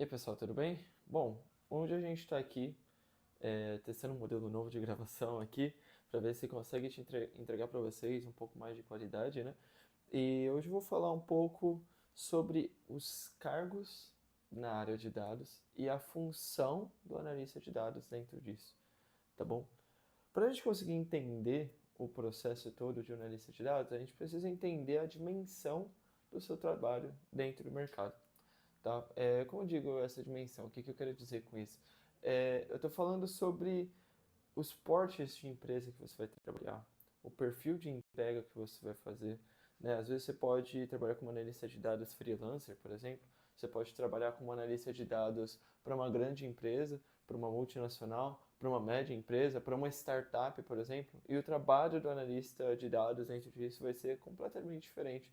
E aí pessoal, tudo bem? Bom, hoje a gente está aqui testando um modelo novo de gravação aqui para ver se consegue entregar para vocês um pouco mais de qualidade, né? E hoje eu vou falar um pouco sobre os cargos na área de dados e a função do analista de dados dentro disso, tá bom? Para a gente conseguir entender o processo todo de analista de dados, a gente precisa entender a dimensão do seu trabalho dentro do mercado. Tá? Como eu digo essa dimensão, o que eu quero dizer com isso? Eu estou falando sobre os portes de empresa que você vai trabalhar, o perfil de entrega que você vai fazer. Né? Às vezes você pode trabalhar como analista de dados freelancer, por exemplo. Você pode trabalhar como analista de dados para uma grande empresa, para uma multinacional, para uma média empresa, para uma startup, por exemplo. E o trabalho do analista de dados dentro disso vai ser completamente diferente,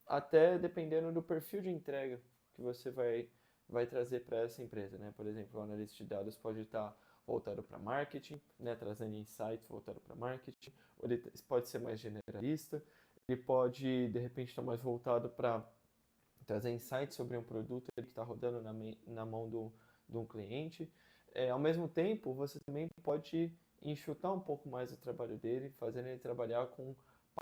até dependendo do perfil de entrega que você vai trazer para essa empresa, né? Por exemplo, o analista de dados pode estar voltado para marketing, né? Trazendo insights voltado para marketing, ou ele pode ser mais generalista, ele pode, de repente, estar mais voltado para trazer insights sobre um produto que está rodando na mão de um cliente. Ao mesmo tempo, você também pode enxutar um pouco mais o trabalho dele, fazendo ele trabalhar com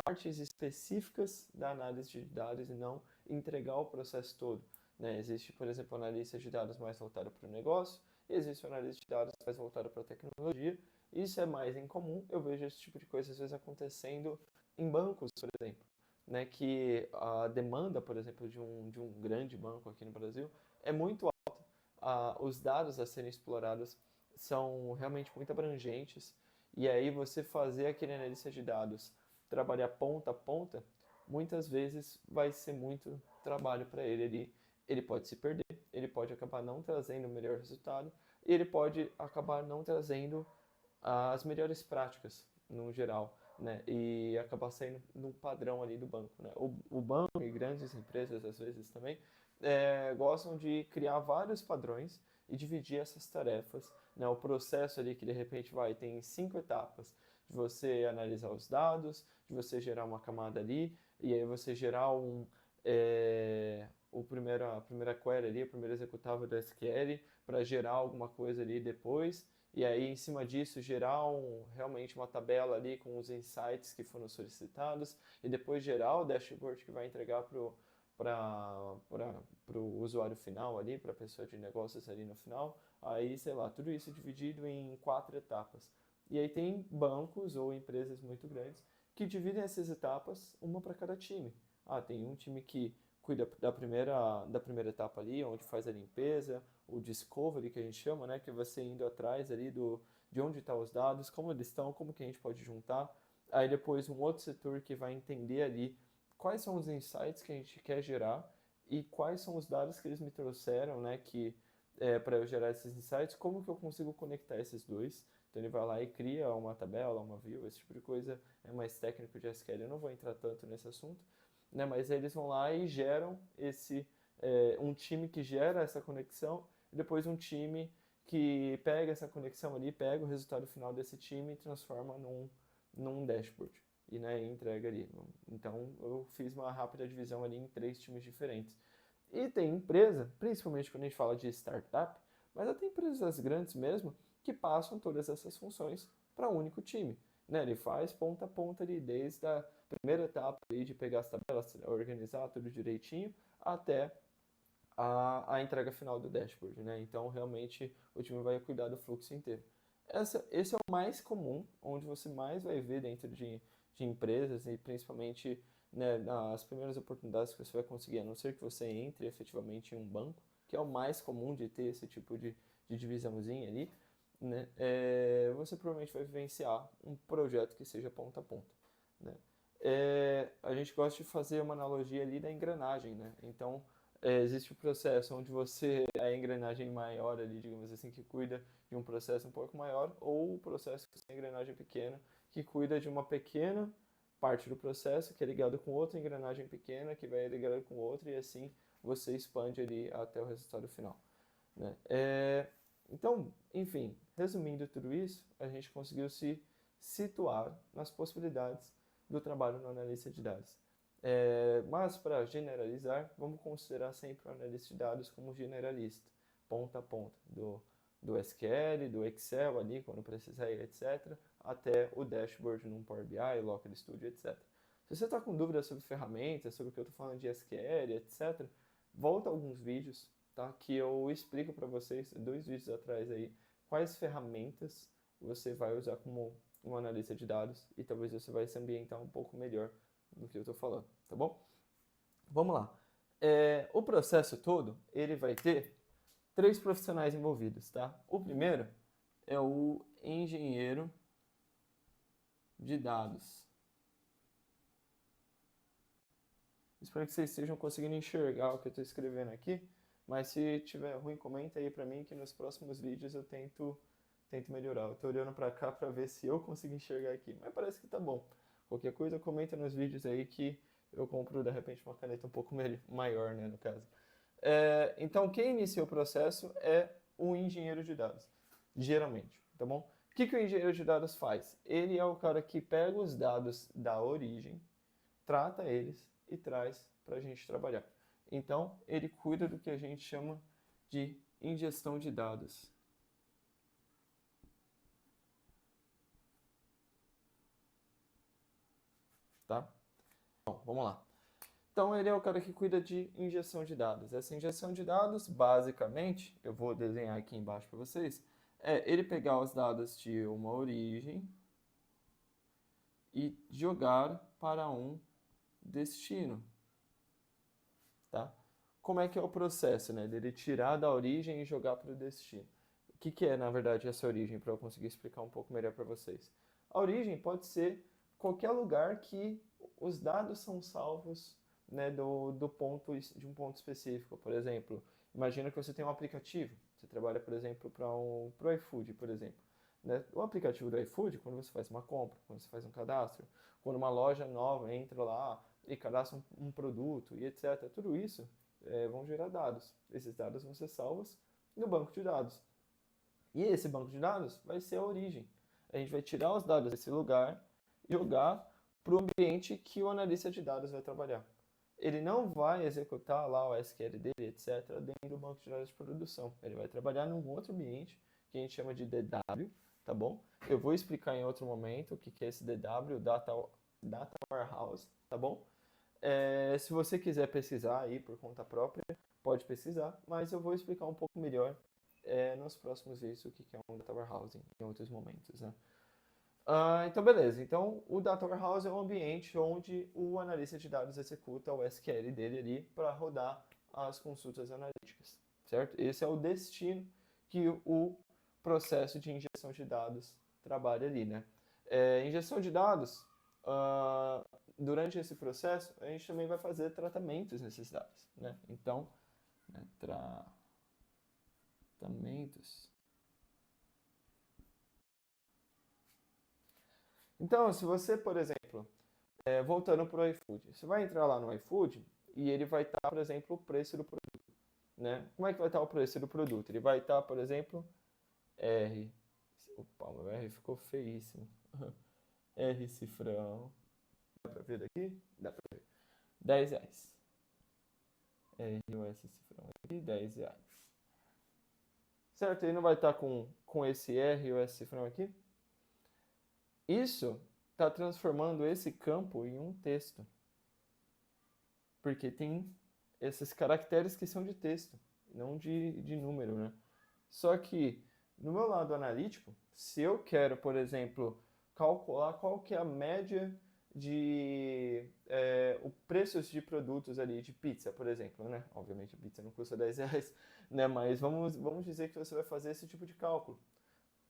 partes específicas da análise de dados e não entregar o processo todo. Né? Existe, por exemplo, analista de dados mais voltado para o negócio, e existe um analista de dados mais voltado para a tecnologia. Isso é mais incomum, eu vejo esse tipo de coisa às vezes acontecendo em bancos, por exemplo, né, que a demanda, por exemplo, de um grande banco aqui no Brasil é muito alta. Os dados a serem explorados são realmente muito abrangentes, e aí você fazer aquele analista de dados trabalhar ponta a ponta, muitas vezes vai ser muito trabalho para ele. Ele pode se perder, ele pode acabar não trazendo o melhor resultado, e ele pode acabar não trazendo as melhores práticas no geral, né? E acabar saindo no padrão ali do banco, né? O banco e grandes empresas às vezes também gostam de criar vários padrões e dividir essas tarefas, né? O processo ali que de repente tem 5 etapas de você analisar os dados, de você gerar uma camada ali e aí você gerar a primeira query ali, o primeiro executável do SQL para gerar alguma coisa ali depois, e aí em cima disso gerar realmente uma tabela ali com os insights que foram solicitados e depois gerar o dashboard que vai entregar para o usuário final ali, para a pessoa de negócios ali no final. Aí, sei lá, tudo isso dividido em 4 etapas. E aí tem bancos ou empresas muito grandes que dividem essas etapas, uma para cada time. Tem um time que cuida da primeira etapa ali, onde faz a limpeza, o discovery que a gente chama, né, que é você indo atrás ali de onde estão os dados, como eles estão, como que a gente pode juntar. Aí depois um outro setor que vai entender ali quais são os insights que a gente quer gerar e quais são os dados que eles me trouxeram, né, que para eu gerar esses insights, como que eu consigo conectar esses dois. Então ele vai lá e cria uma tabela, uma view, esse tipo de coisa é mais técnico de SQL, eu não vou entrar tanto nesse assunto, né? Mas eles vão lá e geram um time que gera essa conexão e depois um time que pega essa conexão ali, pega o resultado final desse time e transforma num dashboard e, né, entrega ali. Então eu fiz uma rápida divisão ali em 3 times diferentes. E tem empresa, principalmente quando a gente fala de startup, mas até empresas grandes mesmo, que passam todas essas funções para um único time. Né? Ele faz ponta a ponta ali, desde a primeira etapa ali de pegar as tabelas, organizar tudo direitinho, até a entrega final do dashboard. Né? Então, realmente, o time vai cuidar do fluxo inteiro. Esse é o mais comum, onde você mais vai ver dentro de empresas e principalmente, né, nas primeiras oportunidades que você vai conseguir, a não ser que você entre efetivamente em um banco, que é o mais comum de ter esse tipo de divisãozinha ali, né, você provavelmente vai vivenciar um projeto que seja ponta a ponta. Né? A gente gosta de fazer uma analogia ali da engrenagem, né? Então, existe o processo onde você é a engrenagem maior ali, digamos assim, que cuida de um processo um pouco maior, ou o processo que tem a engrenagem pequena, que cuida de uma pequena parte do processo, que é ligado com outra engrenagem pequena, que vai ligado com outra, e assim você expande ali até o resultado final. Né? Então, enfim, resumindo tudo isso, a gente conseguiu se situar nas possibilidades do trabalho no analista de dados. Mas, para generalizar, vamos considerar sempre o analista de dados como generalista. ponta a ponta, do SQL, do Excel ali, quando precisar, etc., até o dashboard num Power BI, Local Studio, etc. Se você está com dúvidas sobre ferramentas, sobre o que eu estou falando de SQL, etc., volta alguns vídeos, tá? Que eu explico para vocês, 2 vídeos atrás aí, quais ferramentas você vai usar como um analista de dados e talvez você vai se ambientar um pouco melhor do que eu estou falando, tá bom? Vamos lá. O processo todo, ele vai ter 3 profissionais envolvidos, tá? O primeiro é o engenheiro de dados. Espero que vocês estejam conseguindo enxergar o que eu estou escrevendo aqui, mas se tiver ruim, comenta aí pra mim que nos próximos vídeos eu tento melhorar. Eu tô olhando pra cá pra ver se eu consigo enxergar aqui, mas parece que tá bom. Qualquer coisa, comenta nos vídeos aí que eu compro, de repente, uma caneta um pouco maior, né, no caso. Então, quem inicia o processo é o engenheiro de dados, geralmente, tá bom? O que o engenheiro de dados faz? Ele é o cara que pega os dados da origem, trata eles e traz para a gente trabalhar. Então, ele cuida do que a gente chama de ingestão de dados. Tá? Bom, vamos lá. Então, ele é o cara que cuida de injeção de dados. Essa injeção de dados, basicamente, eu vou desenhar aqui embaixo para vocês, é ele pegar os dados de uma origem e jogar para um destino. Tá? Como é que é o processo, né? Dele tirar da origem e jogar para o destino. O que é, na verdade, essa origem, para eu conseguir explicar um pouco melhor para vocês? A origem pode ser qualquer lugar que os dados são salvos, né, de um ponto específico. Por exemplo, imagina que você tem um aplicativo. Você trabalha, por exemplo, para o iFood, por exemplo. Né? O aplicativo do iFood, quando você faz uma compra, quando você faz um cadastro, quando uma loja nova entra lá e cadastra um produto e etc. Tudo isso vão gerar dados. Esses dados vão ser salvos no banco de dados. E esse banco de dados vai ser a origem. A gente vai tirar os dados desse lugar e jogar para o ambiente que o analista de dados vai trabalhar. Ele não vai executar lá o SQL dele, etc., dentro do banco de dados de produção. Ele vai trabalhar num outro ambiente que a gente chama de DW, tá bom? Eu vou explicar em outro momento o que é esse DW, Data Warehouse, tá bom? Se você quiser pesquisar aí por conta própria, pode pesquisar, mas eu vou explicar um pouco melhor nos próximos vídeos o que é um Data Warehouse em outros momentos, né? Então, beleza. Então, o Data Warehouse é um ambiente onde o analista de dados executa o SQL dele ali para rodar as consultas analíticas, certo? Esse é o destino que o processo de injeção de dados trabalha ali, né? Injeção de dados, durante esse processo, a gente também vai fazer tratamentos nesses dados, né? Então, né, tratamentos. Então, se você, por exemplo, voltando para o iFood, você vai entrar lá no iFood e ele vai estar, por exemplo, o preço do produto, né? Como é que vai estar o preço do produto? Ele vai estar, por exemplo, R. Opa, meu R ficou feíssimo. R cifrão. Dá pra ver daqui? Dá pra ver. R$10. RUS cifrão aqui, R$10. Certo? Ele não vai estar com esse R ou esse cifrão aqui? Isso está transformando esse campo em um texto. Porque tem esses caracteres que são de texto, não de número, né? Só que, no meu lado analítico, se eu quero, por exemplo, calcular qual que é a média de o preços de produtos ali, de pizza, por exemplo, né? Obviamente a pizza não custa R$10, né? Mas vamos dizer que você vai fazer esse tipo de cálculo.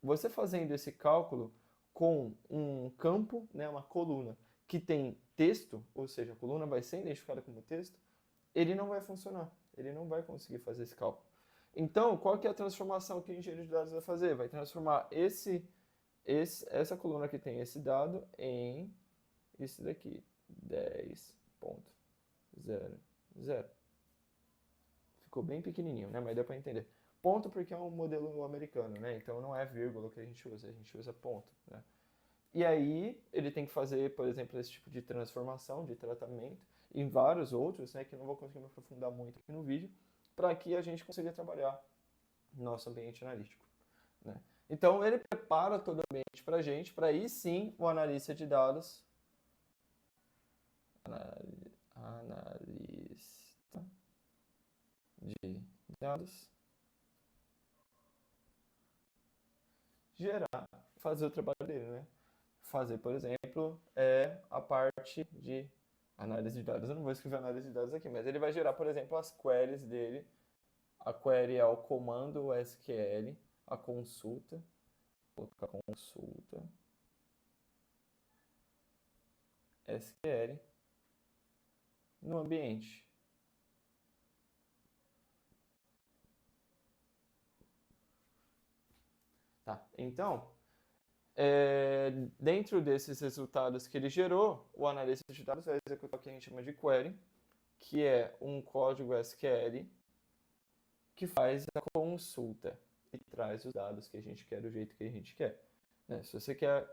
Você fazendo esse cálculo com um campo, né, uma coluna, que tem texto, ou seja, a coluna vai ser identificada como texto, ele não vai funcionar. Ele não vai conseguir fazer esse cálculo. Então, qual que é a transformação que o engenheiro de dados vai fazer? Vai transformar essa coluna que tem esse dado em isso daqui, 10.00. Ficou bem pequenininho, né? Mas deu para entender. Ponto porque é um modelo americano, né? Então não é vírgula que a gente usa ponto, né? E aí ele tem que fazer, por exemplo, esse tipo de transformação, de tratamento, em vários outros, né? Que eu não vou conseguir me aprofundar muito aqui no vídeo, para que a gente consiga trabalhar nosso ambiente analítico, né? Então, ele prepara todo o ambiente para a gente, para aí sim o analista de dados, analista de dados, gerar, fazer o trabalho dele, né? Fazer, por exemplo, a parte de análise de dados. Eu não vou escrever análise de dados aqui, mas ele vai gerar, por exemplo, as queries dele. A query é o comando SQL, a consulta, vou colocar consulta, SQL, no ambiente. Tá? Então, dentro desses resultados que ele gerou, o analista de dados vai executar o que a gente chama de query, que é um código SQL que faz a consulta e traz os dados que a gente quer do jeito que a gente quer. Né? Se você quer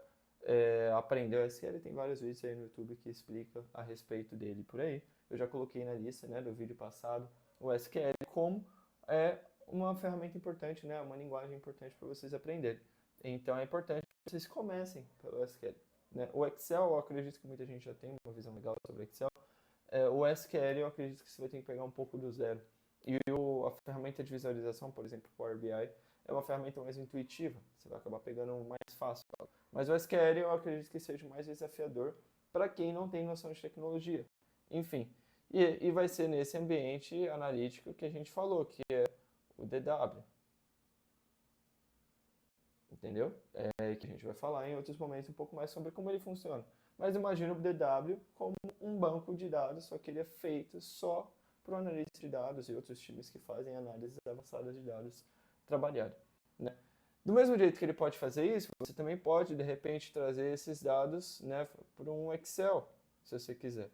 aprender o SQL, tem vários vídeos aí no YouTube que explica a respeito dele por aí. Eu já coloquei na lista, né, do vídeo passado o SQL como uma ferramenta importante, né, uma linguagem importante para vocês aprenderem. Então é importante que vocês comecem pelo SQL. Né? O Excel, eu acredito que muita gente já tem uma visão legal sobre o Excel. O SQL, eu acredito que você vai ter que pegar um pouco do zero. E a ferramenta de visualização, por exemplo, o Power BI, é uma ferramenta mais intuitiva. Você vai acabar pegando mais fácil. Mas o SQL eu acredito que seja mais desafiador para quem não tem noção de tecnologia. Enfim, e vai ser nesse ambiente analítico que a gente falou, que é o DW. Entendeu? Que a gente vai falar em outros momentos um pouco mais sobre como ele funciona. Mas imagina o DW como um banco de dados, só que ele é feito só para o analista de dados e outros times que fazem análises avançadas de dados trabalhar. Né? Do mesmo jeito que ele pode fazer isso, você também pode, de repente, trazer esses dados, né, para um Excel, se você quiser.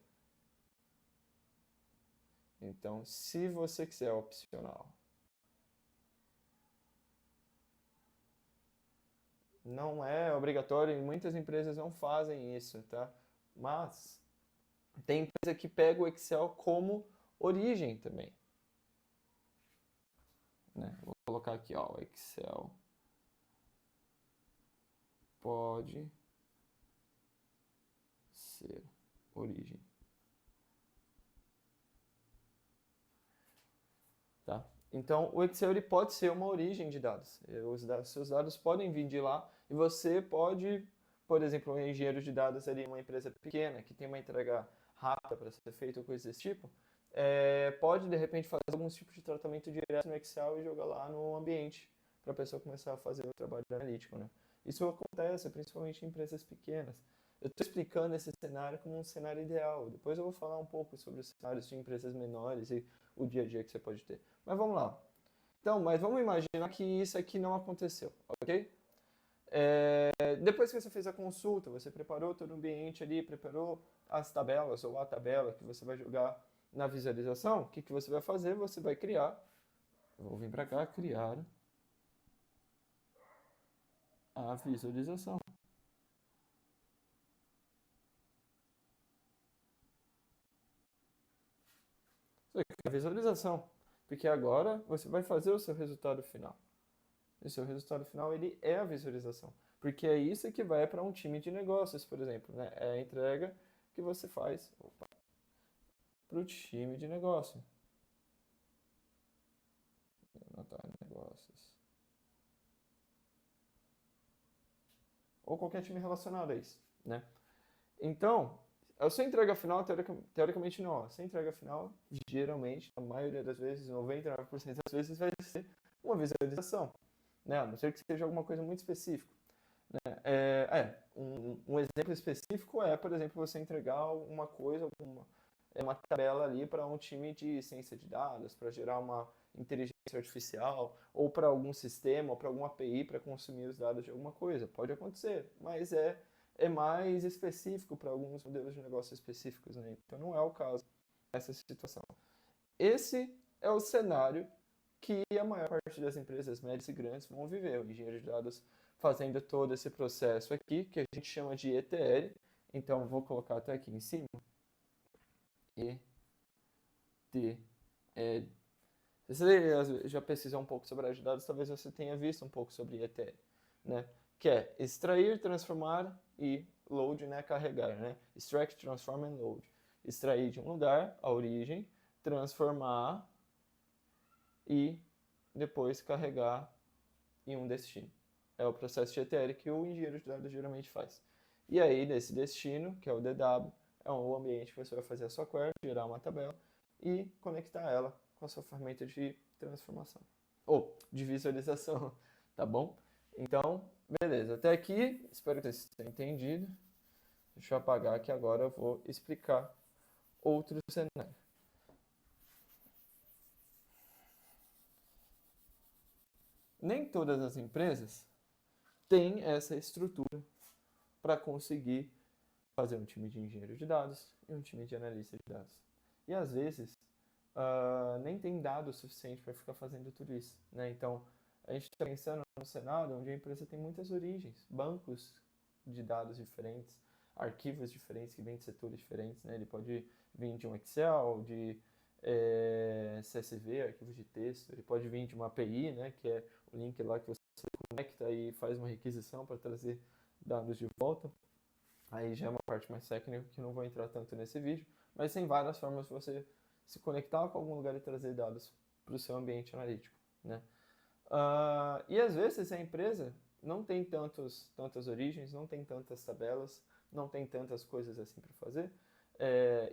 Então, se você quiser, é opcional. Não é obrigatório e muitas empresas não fazem isso, tá? Mas tem empresa que pega o Excel como origem também. Né? Vou colocar aqui, ó, o Excel pode ser origem. Tá? Então, o Excel ele pode ser uma origem de dados. Seus dados podem vir de lá e você pode, por exemplo, um engenheiro de dados ali, uma empresa pequena que tem uma entrega rápida para ser feita ou coisa desse tipo, pode de repente fazer alguns tipos de tratamento direto no Excel e jogar lá no ambiente para a pessoa começar a fazer o trabalho analítico, né? Isso acontece principalmente em empresas pequenas. Eu estou explicando esse cenário como um cenário ideal. Depois eu vou falar um pouco sobre os cenários de empresas menores e o dia a dia que você pode ter. Mas vamos lá. Então, mas vamos imaginar que isso aqui não aconteceu, ok? Depois que você fez a consulta, você preparou todo o ambiente ali, preparou as tabelas ou a tabela que você vai jogar na visualização, o que você vai fazer? Você vai criar, vou vir para cá, criar a visualização. Isso aqui é a visualização, porque agora você vai fazer o seu resultado final. E o seu resultado final ele é a visualização, porque é isso que vai para um time de negócios, por exemplo, né? É a entrega que você faz para o time de negócio. Anotar negócios. Ou qualquer time relacionado a isso, né? Então, a sua entrega final, teoricamente não. A sua entrega final, geralmente, a maioria das vezes, 99% das vezes, vai ser uma visualização, né? A não ser que seja alguma coisa muito específica. Né? Um exemplo específico é, por exemplo, você entregar uma coisa, uma tabela ali para um time de ciência de dados, para gerar uma inteligência artificial, ou para algum sistema, ou para alguma API para consumir os dados de alguma coisa. Pode acontecer, mas é mais específico para alguns modelos de negócio específicos, né? Então não é o caso dessa situação. Esse é o cenário que a maior parte das empresas médias e grandes vão viver. O engenheiro de dados fazendo todo esse processo aqui, que a gente chama de ETL. Então, vou colocar até aqui em cima. ETL. Se você já pesquisou um pouco sobre a área de dados, talvez você tenha visto um pouco sobre ETL, né? Que é extrair, transformar e load, né? Carregar, né? Extract, transform and load. Extrair de um lugar, a origem, transformar e depois carregar em um destino. É o processo de ETL que o engenheiro de dados geralmente faz. E aí, nesse destino, que é o DW, é o ambiente que você vai fazer a sua query, gerar uma tabela e conectar ela com a sua ferramenta de transformação. Ou de visualização, tá bom? Então, beleza. Até aqui, espero que vocês tenham entendido. Deixa eu apagar que agora eu vou explicar outro cenário. Nem todas as empresas têm essa estrutura para conseguir fazer um time de engenheiro de dados e um time de analista de dados. E às vezes nem tem dado suficiente para ficar fazendo tudo isso, né? Então a gente está pensando num cenário onde a empresa tem muitas origens, bancos de dados diferentes, arquivos diferentes que vêm de setores diferentes, né? Ele pode vir de um Excel, de CSV, arquivos de texto, ele pode vir de uma API, né? Que é o link lá que você conecta e faz uma requisição para trazer dados de volta. Aí já é uma parte mais técnica que não vou entrar tanto nesse vídeo, mas tem várias formas de você se conectar com algum lugar e trazer dados para o seu ambiente analítico, né? E às vezes a empresa não tem tantas origens, não tem tantas tabelas, não tem tantas coisas assim para fazer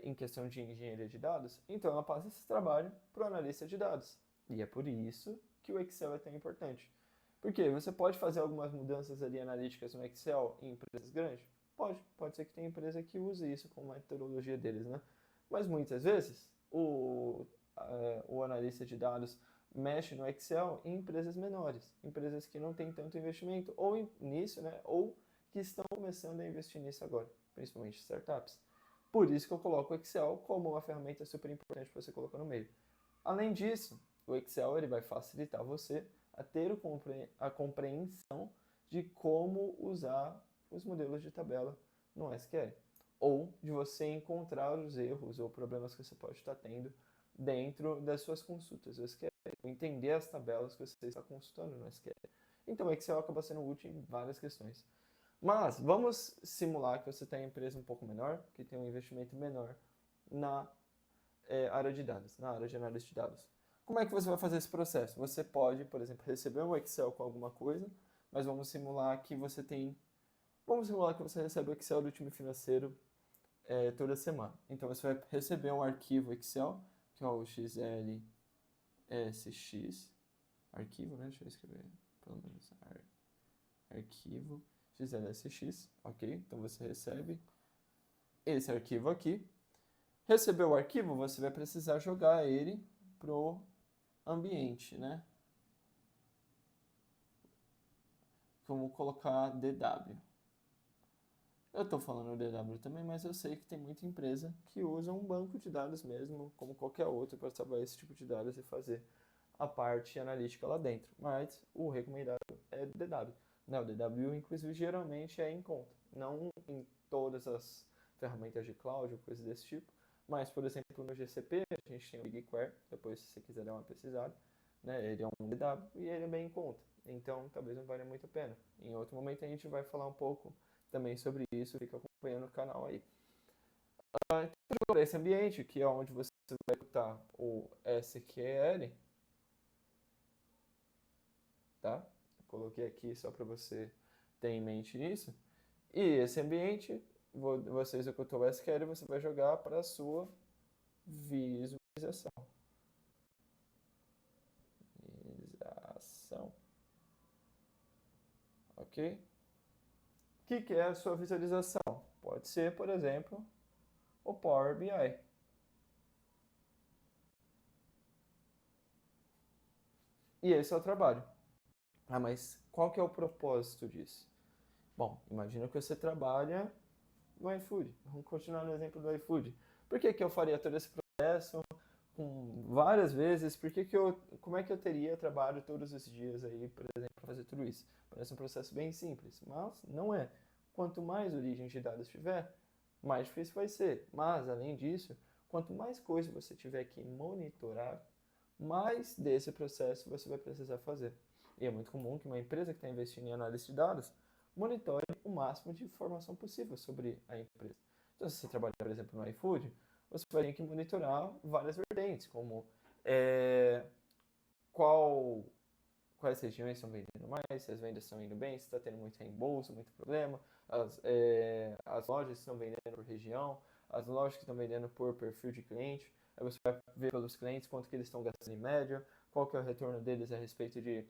em questão de engenharia de dados, então ela passa esse trabalho para o analista de dados. E é por isso que o Excel é tão importante. Porque você pode fazer algumas mudanças ali analíticas no Excel em empresas grandes? Pode ser que tenha empresa que use isso como metodologia deles, né? Mas muitas vezes o analista de dados mexe no Excel em empresas menores, empresas que não têm tanto investimento ou nisso, né? Ou que estão começando a investir nisso agora, principalmente startups. Por isso que eu coloco o Excel como uma ferramenta super importante para você colocar no meio. Além disso, o Excel ele vai facilitar você a ter a compreensão de como usar os modelos de tabela no SQL. Ou de você encontrar os erros ou problemas que você pode estar tendo dentro das suas consultas do SQL. Entender as tabelas que você está consultando no SQL. Então, o Excel acaba sendo útil em várias questões. Mas, vamos simular que você tem uma empresa um pouco menor, que tem um investimento menor na área de dados, na área de análise de dados. Como é que você vai fazer esse processo? Você pode, por exemplo, receber um Excel com alguma coisa, mas vamos simular que você recebe o Excel do time financeiro toda semana. Então você vai receber um arquivo Excel, que é o XLSX, arquivo, né? Deixa eu escrever pelo menos arquivo XLSX, ok? Então você recebe esse arquivo aqui. Recebeu o arquivo, você vai precisar jogar ele pro ambiente, né? Vamos colocar DW. Eu estou falando DW também, mas eu sei que tem muita empresa que usa um banco de dados mesmo, como qualquer outro, para salvar esse tipo de dados e fazer a parte analítica lá dentro. Mas o recomendado é DW. Não, o DW, inclusive, geralmente é em conta. Não em todas as ferramentas de cloud ou coisas desse tipo, mas, por exemplo, no GCP, a gente tem o BigQuery, depois se você quiser dar uma pesquisada, né? Ele é um DW e ele é bem em conta. Então, talvez não valha muito a pena. Em outro momento, a gente vai falar um pouco também sobre isso, fica acompanhando o canal aí. Então, esse ambiente, que é onde você vai executar o SQL, tá? Coloquei aqui só para você ter em mente isso. E esse ambiente, você executou o SQL, você vai jogar para a sua visualização. Ok? O que é a sua visualização? Pode ser, por exemplo, o Power BI. E esse é o trabalho. Ah, mas qual que é o propósito disso? Bom, imagina que você trabalha no iFood. Vamos continuar no exemplo do iFood. Por que eu faria todo esse processo com várias vezes? Como é que eu teria trabalho todos os dias aí, por exemplo, para fazer tudo isso? Parece um processo bem simples, mas não é. Quanto mais origem de dados tiver, mais difícil vai ser. Mas, além disso, quanto mais coisa você tiver que monitorar, mais desse processo você vai precisar fazer. E é muito comum que uma empresa que está investindo em análise de dados monitore o máximo de informação possível sobre a empresa. Então, se você trabalha, por exemplo, no iFood, você vai ter que monitorar várias vertentes, como é, qual quais regiões estão vendendo mais, se as vendas estão indo bem, se está tendo muito reembolso, muito problema, as lojas que estão vendendo por região, as lojas que estão vendendo por perfil de cliente, aí você vai ver pelos clientes quanto que eles estão gastando em média, qual que é o retorno deles a respeito de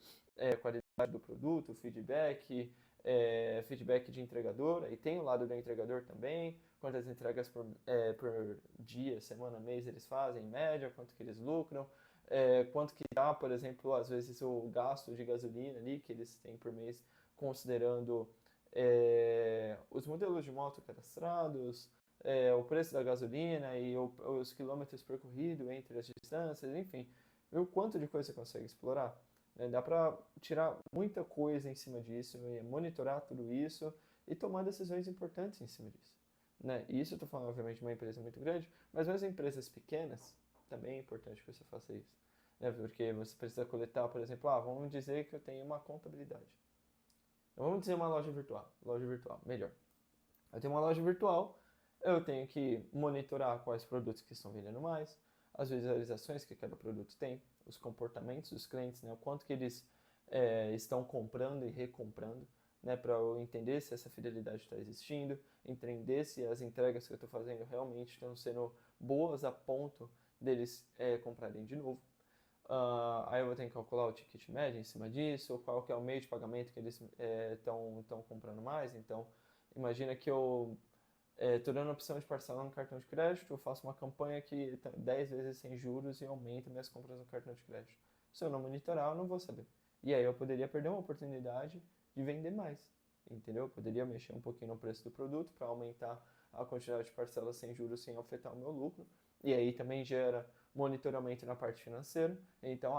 qualidade do produto, feedback, feedback de entregador, e tem o lado do entregador também, quantas entregas por dia, semana, mês eles fazem em média, quanto que eles lucram, quanto que dá, por exemplo, às vezes o gasto de gasolina ali que eles têm por mês, considerando os modelos de moto cadastrados, o preço da gasolina e os quilômetros percorridos entre as distâncias, enfim, ver o quanto de coisa você consegue explorar. Né? Dá para tirar muita coisa em cima disso, monitorar tudo isso e tomar decisões importantes em cima disso. Né? E isso eu estou falando, obviamente, de uma empresa muito grande, mas mesmo empresas pequenas, também é importante que você faça isso. Né? Porque você precisa coletar, por exemplo, vamos dizer que eu tenho uma contabilidade. Então, vamos dizer uma loja virtual, melhor. Eu tenho uma loja virtual, eu tenho que monitorar quais produtos que estão vendendo mais, as visualizações que cada produto tem, os comportamentos dos clientes, né? O quanto que eles estão comprando e recomprando, né? Para eu entender se essa fidelidade está existindo, entender se as entregas que eu estou fazendo realmente estão sendo boas a ponto deles comprarem de novo. Aí eu vou ter que calcular o ticket médio em cima disso, qual que é o meio de pagamento que eles estão comprando mais. Então, imagina que eu estou dando a opção de parcelar no cartão de crédito, eu faço uma campanha que 10 vezes sem juros e aumenta minhas compras no cartão de crédito. Se eu não monitorar, eu não vou saber. E aí eu poderia perder uma oportunidade de vender mais, entendeu? Eu poderia mexer um pouquinho no preço do produto para aumentar a quantidade de parcelas sem juros sem afetar o meu lucro. E aí também gera monitoramento na parte financeira, então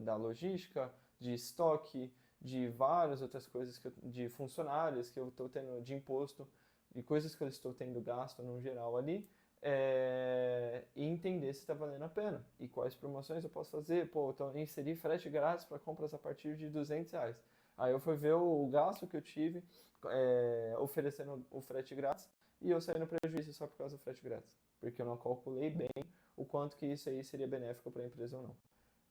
da logística, de estoque, de várias outras coisas, de funcionários que eu estou tendo, de imposto, de coisas que eu estou tendo gasto no geral ali, e entender se está valendo a pena e quais promoções eu posso fazer. Pô, então inserir frete grátis para compras a partir de R$ 200. Aí eu fui ver o gasto que eu tive oferecendo o frete grátis e eu saí no prejuízo só por causa do frete grátis, porque eu não calculei bem o quanto que isso aí seria benéfico para a empresa ou não.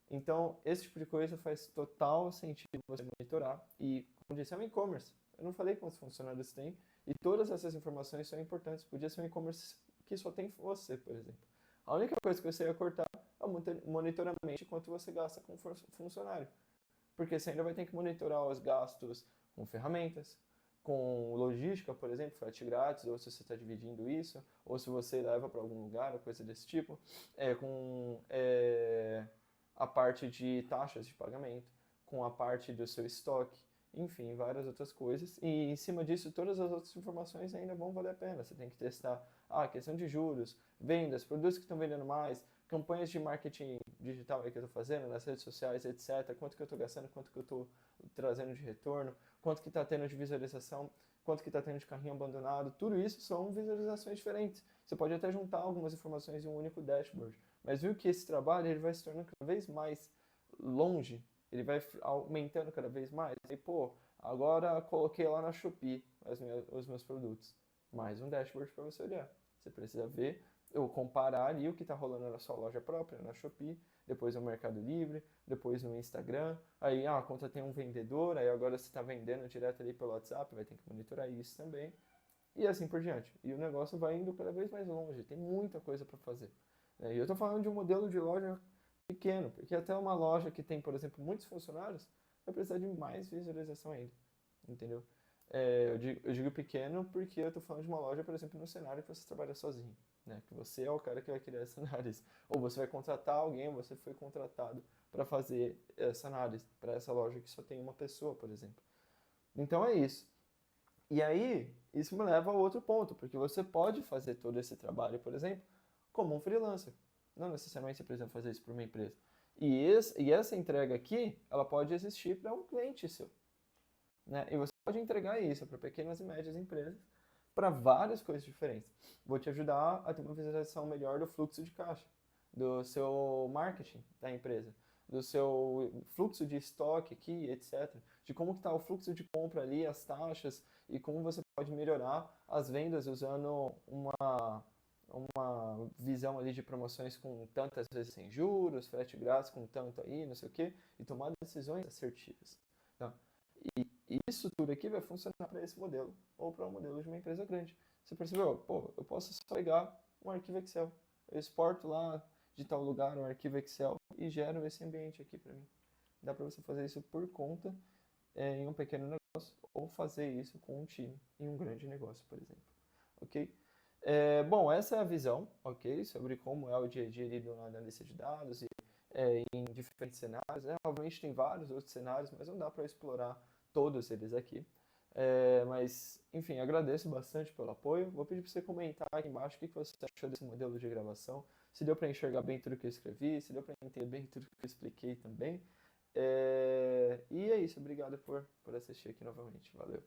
Então, esse tipo de coisa faz total sentido você monitorar. E, como disse, é um e-commerce. Eu não falei quantos funcionários tem. E todas essas informações são importantes. Podia ser um e-commerce que só tem você, por exemplo. A única coisa que você ia cortar é o monitoramento de quanto você gasta com funcionário. Porque você ainda vai ter que monitorar os gastos com ferramentas, com logística, por exemplo, frete grátis, ou se você está dividindo isso, ou se você leva para algum lugar, ou coisa desse tipo, com a parte de taxas de pagamento, com a parte do seu estoque, enfim, várias outras coisas. E em cima disso, todas as outras informações ainda vão valer a pena. Você tem que testar a questão de juros, vendas, produtos que estão vendendo mais, campanhas de marketing digital aí que eu estou fazendo, nas redes sociais, etc. Quanto que eu estou gastando, quanto que eu estou trazendo de retorno, quanto que está tendo de visualização, quanto que está tendo de carrinho abandonado. Tudo isso são visualizações diferentes. Você pode até juntar algumas informações em um único dashboard. Mas viu que esse trabalho ele vai se tornando cada vez mais longe, ele vai aumentando cada vez mais. E, pô, agora coloquei lá na Shopee os meus produtos. Mais um dashboard para você olhar. Você precisa ver ou comparar ali o que está rolando na sua loja própria, na Shopee, depois no Mercado Livre, depois no Instagram. Aí a conta tem um vendedor, aí agora você está vendendo direto ali pelo WhatsApp, vai ter que monitorar isso também. E assim por diante. E o negócio vai indo cada vez mais longe, tem muita coisa para fazer. E eu estou falando de um modelo de loja pequeno, porque até uma loja que tem, por exemplo, muitos funcionários, vai precisar de mais visualização ainda, entendeu? Eu digo pequeno porque eu estou falando de uma loja, por exemplo, no cenário que você trabalha sozinho, né? Que você é o cara que vai criar essa análise. Ou você vai contratar alguém, ou você foi contratado para fazer essa análise, para essa loja que só tem uma pessoa, por exemplo. Então é isso. E aí, isso me leva a outro ponto, porque você pode fazer todo esse trabalho, por exemplo, como um freelancer. Não necessariamente você precisa fazer isso para uma empresa. E essa entrega aqui, ela pode existir para um cliente seu. Né? E você pode entregar isso para pequenas e médias empresas, para várias coisas diferentes. Vou te ajudar a ter uma visualização melhor do fluxo de caixa. do seu marketing da empresa, do seu fluxo de estoque aqui, etc. De como está o fluxo de compra ali, as taxas e como você pode melhorar as vendas usando uma visão ali de promoções com tantas vezes sem juros, frete grátis com tanto aí, não sei o quê, e tomar decisões assertivas. Tá? E isso tudo aqui vai funcionar para esse modelo ou para o modelo de uma empresa grande. Você percebeu? Pô, eu posso só pegar um arquivo Excel. Eu exporto lá de tal lugar um arquivo Excel e gero esse ambiente aqui para mim. Dá para você fazer isso por conta em um pequeno negócio ou fazer isso com um time em um grande negócio, por exemplo. Ok? Bom, essa é a visão, ok? Sobre como é o dia a dia ali do analista de dados e em diferentes cenários, né? Obviamente tem vários outros cenários, mas não dá para explorar todos eles aqui. Mas, enfim, agradeço bastante pelo apoio. Vou pedir para você comentar aqui embaixo o que você achou desse modelo de gravação, se deu para enxergar bem tudo que eu escrevi, se deu para entender bem tudo que eu expliquei também. E é isso, obrigado por assistir aqui novamente. Valeu.